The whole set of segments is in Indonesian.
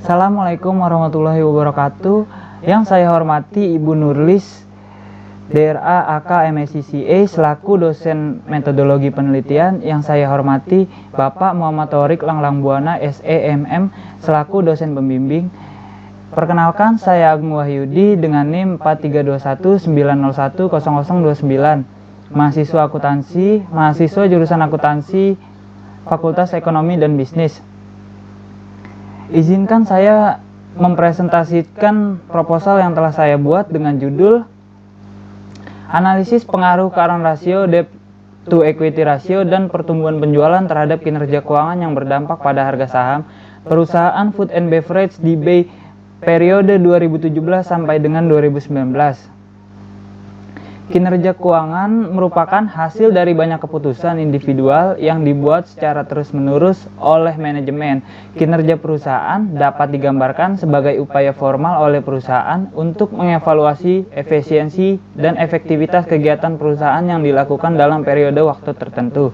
Assalamualaikum warahmatullahi wabarakatuh. Yang saya hormati Ibu Nurlis, DRA AK MSCCA selaku dosen metodologi penelitian. Yang saya hormati Bapak Muhammad Thorik Langlangbuana SEMM selaku dosen pembimbing. Perkenalkan, saya Agung Wahyudi dengan NIM 4321901029, mahasiswa akuntansi, mahasiswa jurusan akuntansi Fakultas Ekonomi dan Bisnis. Izinkan saya mempresentasikan proposal yang telah saya buat dengan judul Analisis Pengaruh Current Ratio, Debt to Equity Ratio, dan Pertumbuhan Penjualan terhadap Kinerja Keuangan yang berdampak pada harga saham perusahaan food and beverage di BEI periode 2017 sampai dengan 2019. Kinerja keuangan merupakan hasil dari banyak keputusan individual yang dibuat secara terus-menerus oleh manajemen. Kinerja perusahaan dapat digambarkan sebagai upaya formal oleh perusahaan untuk mengevaluasi efisiensi dan efektivitas kegiatan perusahaan yang dilakukan dalam periode waktu tertentu.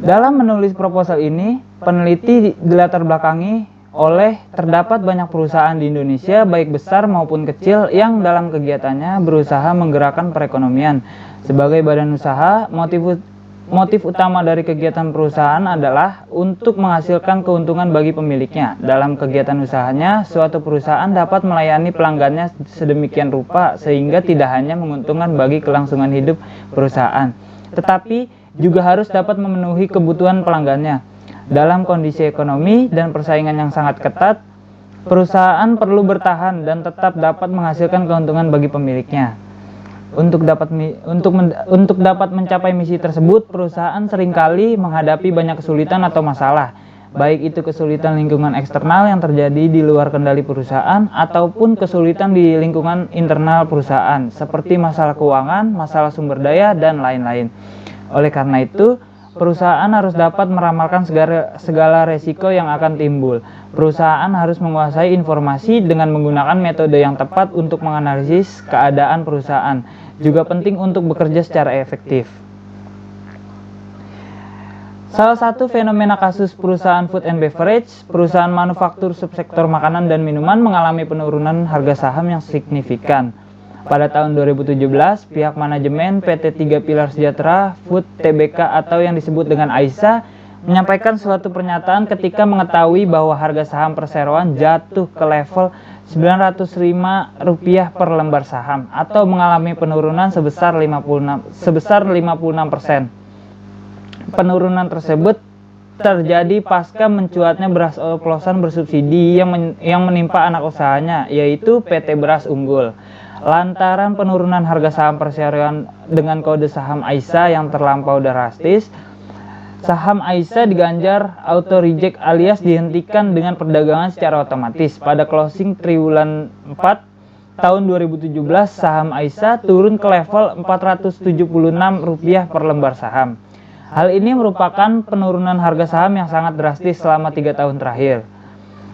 Dalam menulis proposal ini, peneliti dilatar belakangi oleh terdapat banyak perusahaan di Indonesia baik besar maupun kecil yang dalam kegiatannya berusaha menggerakkan perekonomian. Sebagai badan usaha, motif utama dari kegiatan perusahaan adalah untuk menghasilkan keuntungan bagi pemiliknya. Dalam kegiatan usahanya, suatu perusahaan dapat melayani pelanggannya sedemikian rupa sehingga tidak hanya menguntungkan bagi kelangsungan hidup perusahaan, tetapi juga harus dapat memenuhi kebutuhan pelanggannya. Dalam kondisi ekonomi dan persaingan yang sangat ketat, perusahaan perlu bertahan dan tetap dapat menghasilkan keuntungan bagi pemiliknya. Untuk dapat mencapai misi tersebut, perusahaan seringkali menghadapi banyak kesulitan atau masalah, baik itu kesulitan lingkungan eksternal yang terjadi di luar kendali perusahaan ataupun kesulitan di lingkungan internal perusahaan, seperti masalah keuangan, masalah sumber daya, dan lain-lain. Oleh karena itu, perusahaan harus dapat meramalkan segala resiko yang akan timbul. Perusahaan harus menguasai informasi dengan menggunakan metode yang tepat untuk menganalisis keadaan perusahaan. Juga penting untuk bekerja secara efektif. Salah satu fenomena kasus perusahaan food and beverage, perusahaan manufaktur subsektor makanan dan minuman mengalami penurunan harga saham yang signifikan. Pada tahun 2017, pihak manajemen PT 3 Pilar Sejahtera Food Tbk atau yang disebut dengan AISA menyampaikan suatu pernyataan ketika mengetahui bahwa harga saham perseroan jatuh ke level Rp905 per lembar saham atau mengalami penurunan sebesar 56%. Penurunan tersebut terjadi pasca mencuatnya beras oplosan bersubsidi yang menimpa anak usahanya, yaitu PT Beras Unggul. Lantaran penurunan harga saham perseroan dengan kode saham AISA yang terlampau drastis, saham AISA diganjar auto reject alias dihentikan dengan perdagangan secara otomatis. Pada closing triwulan 4 tahun 2017, saham AISA turun ke level Rp476 per lembar saham. Hal ini merupakan penurunan harga saham yang sangat drastis selama 3 tahun terakhir.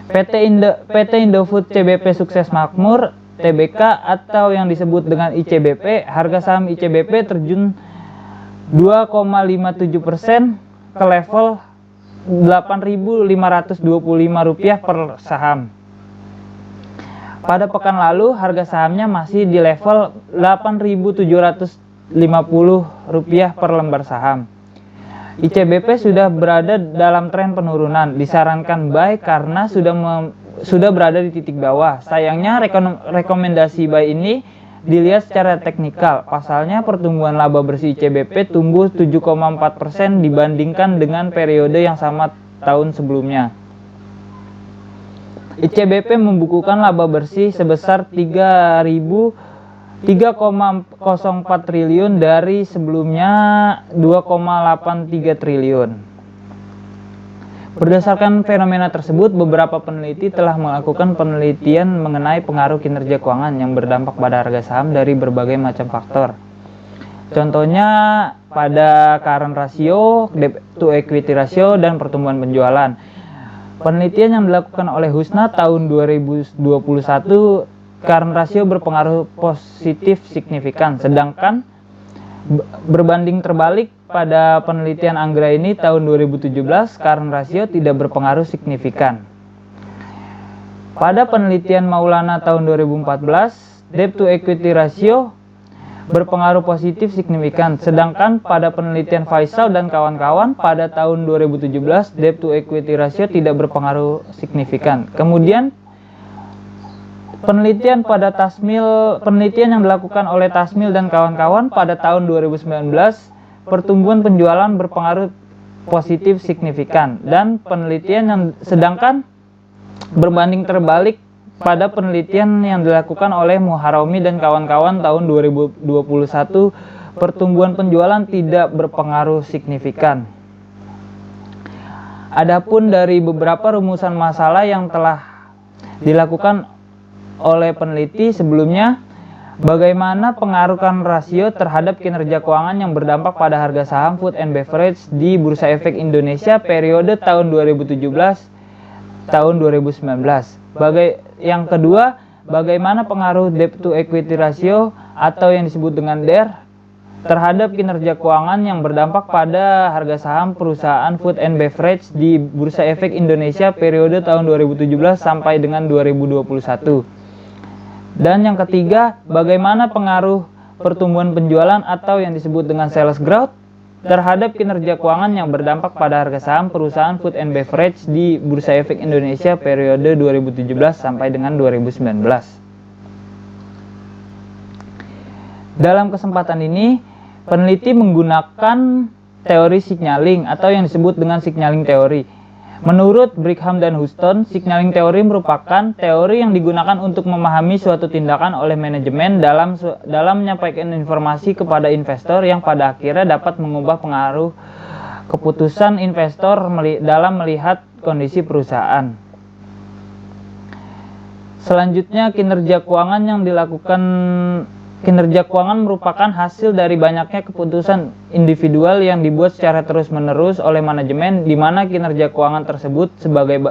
PT Indofood CBP Sukses Makmur Tbk atau yang disebut dengan ICBP, harga saham ICBP terjun 2,57% ke level Rp8.525 per saham. Pada pekan lalu, harga sahamnya masih di level Rp8.750 per lembar saham. ICBP sudah berada dalam tren penurunan, disarankan buy karena sudah berada di titik bawah. Sayangnya rekomendasi buy ini dilihat secara teknikal. Pasalnya pertumbuhan laba bersih ICBP tumbuh 7,4% dibandingkan dengan periode yang sama tahun sebelumnya. ICBP membukukan laba bersih sebesar 3,04 triliun dari sebelumnya 2,83 triliun. Berdasarkan fenomena tersebut, beberapa peneliti telah melakukan penelitian mengenai pengaruh kinerja keuangan yang berdampak pada harga saham dari berbagai macam faktor. Contohnya pada current ratio, debt to equity ratio, dan pertumbuhan penjualan. Penelitian yang dilakukan oleh Husna tahun 2021, current ratio berpengaruh positif signifikan, sedangkan berbanding terbalik pada penelitian Anggra ini tahun 2017, current ratio tidak berpengaruh signifikan. Pada penelitian Maulana tahun 2014, debt to equity ratio berpengaruh positif signifikan, sedangkan pada penelitian Faisal dan kawan-kawan pada tahun 2017, debt to equity ratio tidak berpengaruh signifikan. Kemudian penelitian yang dilakukan oleh Tasmil dan kawan-kawan pada tahun 2019, pertumbuhan penjualan berpengaruh positif signifikan, dan sedangkan berbanding terbalik pada penelitian yang dilakukan oleh Muharrami dan kawan-kawan tahun 2021, pertumbuhan penjualan tidak berpengaruh signifikan. Adapun dari beberapa rumusan masalah yang telah dilakukan oleh peneliti sebelumnya, bagaimana pengaruh rasio terhadap kinerja keuangan yang berdampak pada harga saham food and beverage di Bursa Efek Indonesia periode tahun 2017 tahun 2019. Yang kedua, bagaimana pengaruh debt to equity ratio atau yang disebut dengan DER terhadap kinerja keuangan yang berdampak pada harga saham perusahaan food and beverage di Bursa Efek Indonesia periode tahun 2017 sampai dengan 2021. Dan yang ketiga, bagaimana pengaruh pertumbuhan penjualan atau yang disebut dengan sales growth terhadap kinerja keuangan yang berdampak pada harga saham perusahaan food and beverage di Bursa Efek Indonesia periode 2017 sampai dengan 2019. Dalam kesempatan ini, peneliti menggunakan teori signaling atau yang disebut dengan signaling teori. Menurut Brigham dan Houston, signaling teori merupakan teori yang digunakan untuk memahami suatu tindakan oleh manajemen dalam menyampaikan informasi kepada investor yang pada akhirnya dapat mengubah pengaruh keputusan investor dalam melihat kondisi perusahaan. Selanjutnya, kinerja keuangan merupakan hasil dari banyaknya keputusan individual yang dibuat secara terus-menerus oleh manajemen, di mana kinerja keuangan tersebut sebagai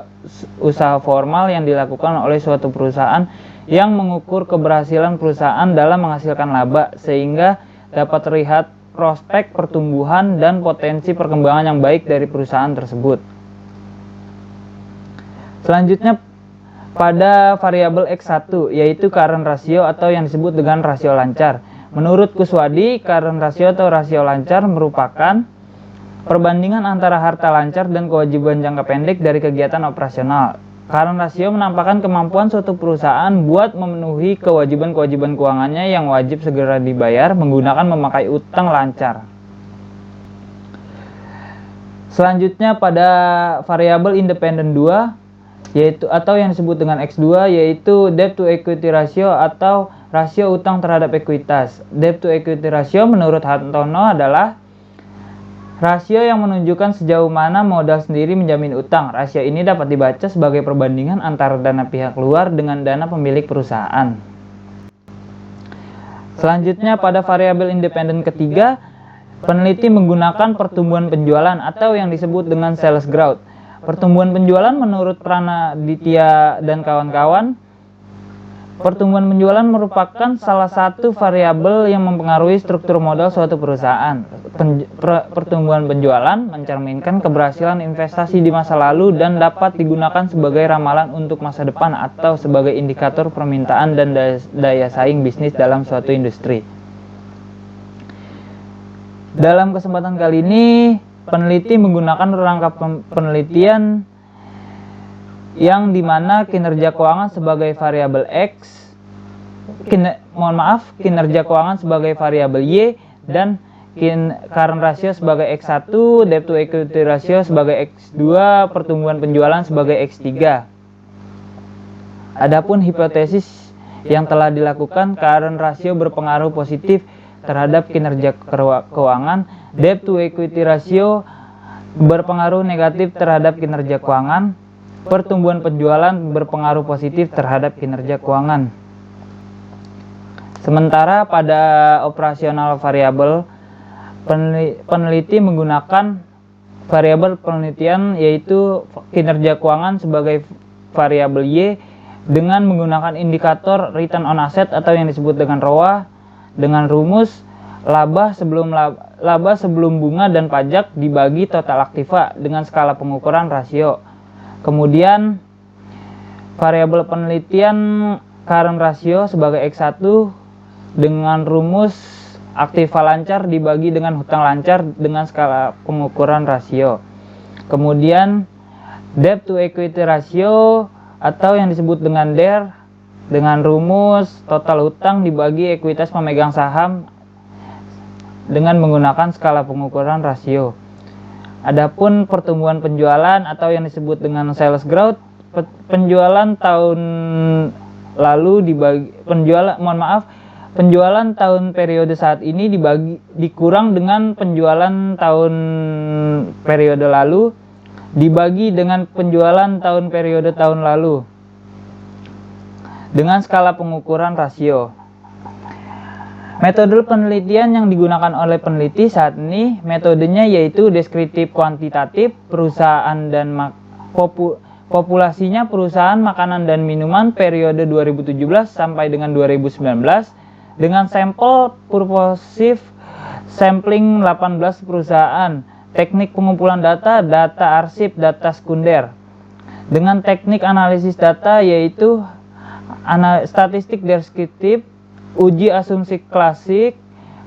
usaha formal yang dilakukan oleh suatu perusahaan yang mengukur keberhasilan perusahaan dalam menghasilkan laba, sehingga dapat terlihat prospek pertumbuhan dan potensi perkembangan yang baik dari perusahaan tersebut. Selanjutnya, pada variabel X1, yaitu current ratio atau yang disebut dengan rasio lancar. Menurut Kuswadi, current ratio atau rasio lancar merupakan perbandingan antara harta lancar dan kewajiban jangka pendek dari kegiatan operasional. Current ratio menampakkan kemampuan suatu perusahaan buat memenuhi kewajiban-kewajiban keuangannya yang wajib segera dibayar menggunakan memakai utang lancar. Selanjutnya, pada variabel independen 2, yaitu atau yang disebut dengan X2, yaitu debt to equity ratio atau rasio utang terhadap ekuitas. Debt to equity ratio menurut Hartono adalah rasio yang menunjukkan sejauh mana modal sendiri menjamin utang. Rasio ini dapat dibaca sebagai perbandingan antara dana pihak luar dengan dana pemilik perusahaan. Selanjutnya, pada variabel independen ketiga, peneliti menggunakan pertumbuhan penjualan atau yang disebut dengan sales growth. Pertumbuhan penjualan menurut Pranaditya dan kawan-kawan, pertumbuhan penjualan merupakan salah satu variabel yang mempengaruhi struktur modal suatu perusahaan. Pertumbuhan penjualan mencerminkan keberhasilan investasi di masa lalu dan dapat digunakan sebagai ramalan untuk masa depan atau sebagai indikator permintaan dan daya saing bisnis dalam suatu industri. Dalam kesempatan kali ini, peneliti menggunakan rangka penelitian yang dimana kinerja keuangan sebagai variabel X, kinerja keuangan sebagai variabel Y, dan current ratio sebagai X1, debt to equity ratio sebagai X2, pertumbuhan penjualan sebagai X3. Adapun hipotesis yang telah dilakukan, current ratio berpengaruh positif terhadap kinerja keuangan, debt to equity ratio berpengaruh negatif terhadap kinerja keuangan, pertumbuhan penjualan berpengaruh positif terhadap kinerja keuangan. Sementara pada operasional variabel, peneliti menggunakan variabel penelitian yaitu kinerja keuangan sebagai variabel Y dengan menggunakan indikator return on asset atau yang disebut dengan ROA dengan rumus laba sebelum bunga dan pajak dibagi total aktiva dengan skala pengukuran rasio. Kemudian variabel penelitian current ratio sebagai X1 dengan rumus aktiva lancar dibagi dengan hutang lancar dengan skala pengukuran rasio. Kemudian debt to equity ratio atau yang disebut dengan DER dengan rumus total hutang dibagi ekuitas pemegang saham dengan menggunakan skala pengukuran rasio. Adapun pertumbuhan penjualan atau yang disebut dengan sales growth, penjualan tahun lalu penjualan tahun periode saat ini dikurang dengan penjualan tahun periode lalu dibagi dengan penjualan tahun periode tahun lalu dengan skala pengukuran rasio. Metode penelitian yang digunakan oleh peneliti saat ini metodenya yaitu deskriptif kuantitatif perusahaan dan populasinya perusahaan makanan dan minuman periode 2017 sampai dengan 2019 dengan sampel purposive sampling 18 perusahaan, teknik pengumpulan data arsip, data sekunder. Dengan teknik analisis data yaitu statistik deskriptif, uji asumsi klasik,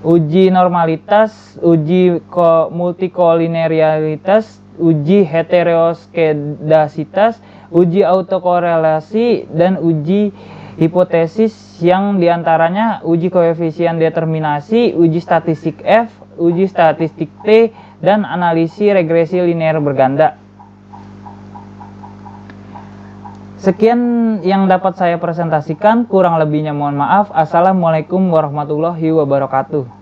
uji normalitas, uji multikolinearitas, uji heteroskedasitas, uji autokorelasi, dan uji hipotesis yang diantaranya uji koefisien determinasi, uji statistik F, uji statistik T, dan analisis regresi linear berganda. Sekian yang dapat saya presentasikan, kurang lebihnya mohon maaf. Assalamualaikum warahmatullahi wabarakatuh.